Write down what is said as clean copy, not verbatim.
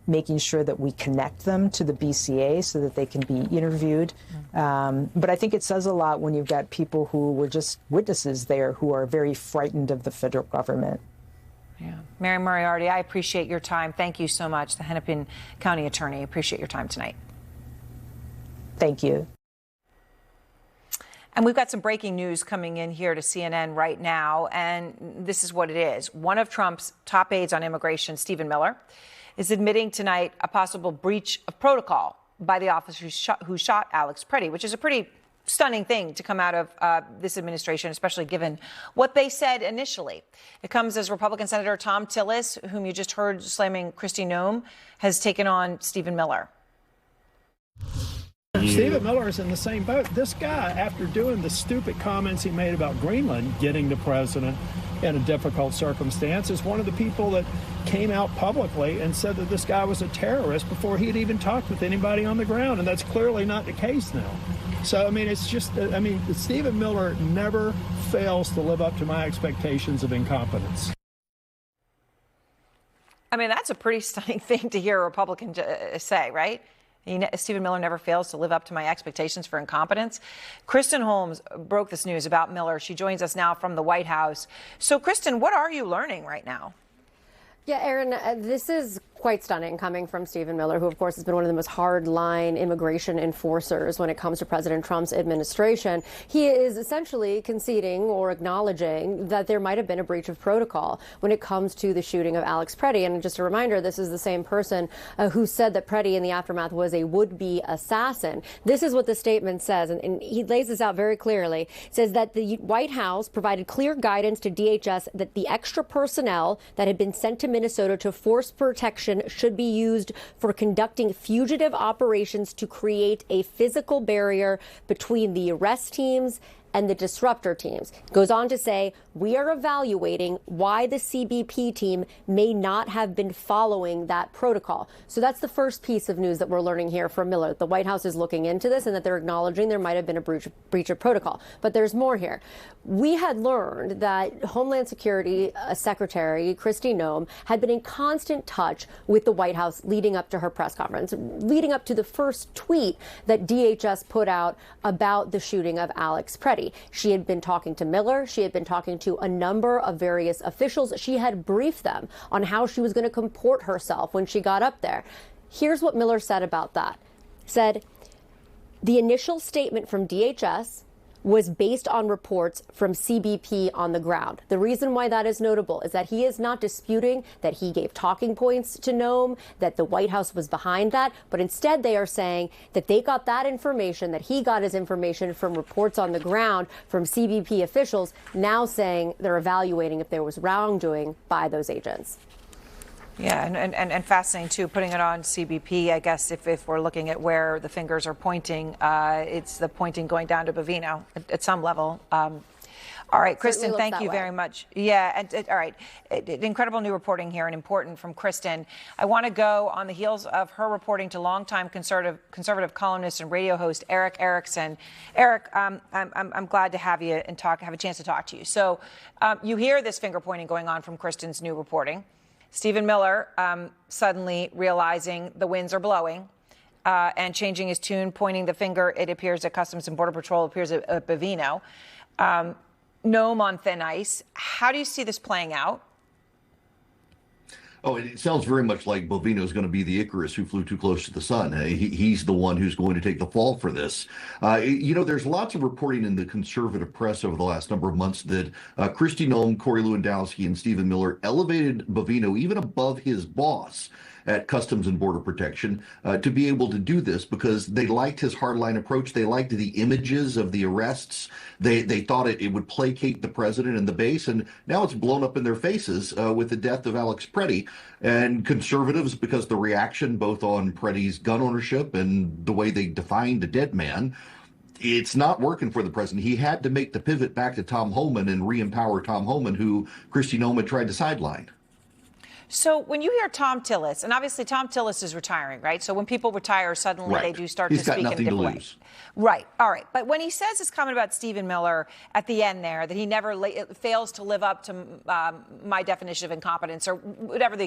making sure that we connect them to the BCA so that they can be interviewed. But I think it says a lot when you've got people who were just witnesses there who are very frightened of the federal government. Yeah. Mary Moriarty, I appreciate your time. Thank you so much. The Hennepin County Attorney, appreciate your time tonight. Thank you. And we've got some breaking news coming in here to CNN right now, and this is what it is. One of Trump's top aides on immigration, Stephen Miller, is admitting tonight a possible breach of protocol by the officer who shot Alex Pretti, which is a pretty stunning thing to come out of this administration, especially given what they said initially. It comes as Republican Senator Tom Tillis, whom you just heard slamming Kristi Noem, has taken on Stephen Miller. Stephen Miller is in the same boat. This guy, after doing the stupid comments he made about Greenland getting the president in a difficult circumstance, is one of the people that came out publicly and said that this guy was a terrorist before he had even talked with anybody on the ground. And that's clearly not the case now. So, I mean, it's just, I mean, Stephen Miller never fails to live up to my expectations of incompetence. I mean, that's a pretty stunning thing to hear a Republican say, right? Stephen Miller never fails to live up to my expectations for incompetence. Kristen Holmes broke this news about Miller. She joins us now from the White House. So, Kristen, what are you learning right now? Yeah, Aaron, this is quite stunning coming from Stephen Miller, who, of course, has been one of the most hard-line immigration enforcers when it comes to President Trump's administration. He is essentially conceding or acknowledging that there might have been a breach of protocol when it comes to the shooting of Alex Pretti. And just a reminder, this is the same person who said that Pretti in the aftermath was a would-be assassin. This is what the statement says, and he lays this out very clearly. It says that the White House provided clear guidance to DHS that the extra personnel that had been sent to Minnesota to force protection should be used for conducting fugitive operations to create a physical barrier between the arrest teams and the disruptor teams. It goes on to say, we are evaluating why the CBP team may not have been following that protocol. So that's the first piece of news that we're learning here from Miller. The White House is looking into this and that they're acknowledging there might have been a breach of protocol. But there's more here. We had learned that Homeland Security Secretary Kristi Noem had been in constant touch with the White House leading up to her press conference, leading up to the first tweet that DHS put out about the shooting of Alex Pretti. She had been talking to Miller. She had been talking to a number of various officials. She had briefed them on how she was going to comport herself when she got up there. Here's what Miller said about that. Said, the initial statement from DHS was based on reports from CBP on the ground. The reason why that is notable is that he is not disputing that he gave talking points to Noem, that the White House was behind that, but instead they are saying that they got that information, that he got his information from reports on the ground from CBP officials, now saying they're evaluating if there was wrongdoing by those agents. Yeah, and fascinating, too, putting it on CBP. I guess if we're looking at where the fingers are pointing, it's the pointing going down to Bovino at some level. All right, Kristen, thank you very much. Yeah, all right. Incredible new reporting here and important from Kristen. I want to go on the heels of her reporting to longtime conservative columnist and radio host Eric Erickson. Eric, I'm glad to have you and have a chance to talk to you. So you hear this finger pointing going on from Kristen's new reporting. Stephen Miller suddenly realizing the winds are blowing and changing his tune, pointing the finger, it appears, at Customs and Border Patrol, appears at Bovino. Noem on thin ice. How do you see this playing out? Oh, it sounds very much like Bovino is going to be the Icarus who flew too close to the sun. He's the one who's going to take the fall for this. You know, there's lots of reporting in the conservative press over the last number of months that Kristi Noem, Corey Lewandowski, and Stephen Miller elevated Bovino even above his boss at Customs and Border Protection to be able to do this because they liked his hardline approach. They liked the images of the arrests. They thought it would placate the president and the base, and now it's blown up in their faces with the death of Alex Pretti. And conservatives, because the reaction both on Pretti's gun ownership and the way they defined a dead man, it's not working for the president. He had to make the pivot back to Tom Homan and re-empower Tom Homan, who Kristi Noem had tried to sideline. So when you hear Tom Tillis, and obviously Tom Tillis is retiring, right? So when people retire, suddenly they do start to speak in a different way. Right. All right. But when he says his comment about Stephen Miller at the end there, that he never fails to live up to my definition of incompetence or whatever the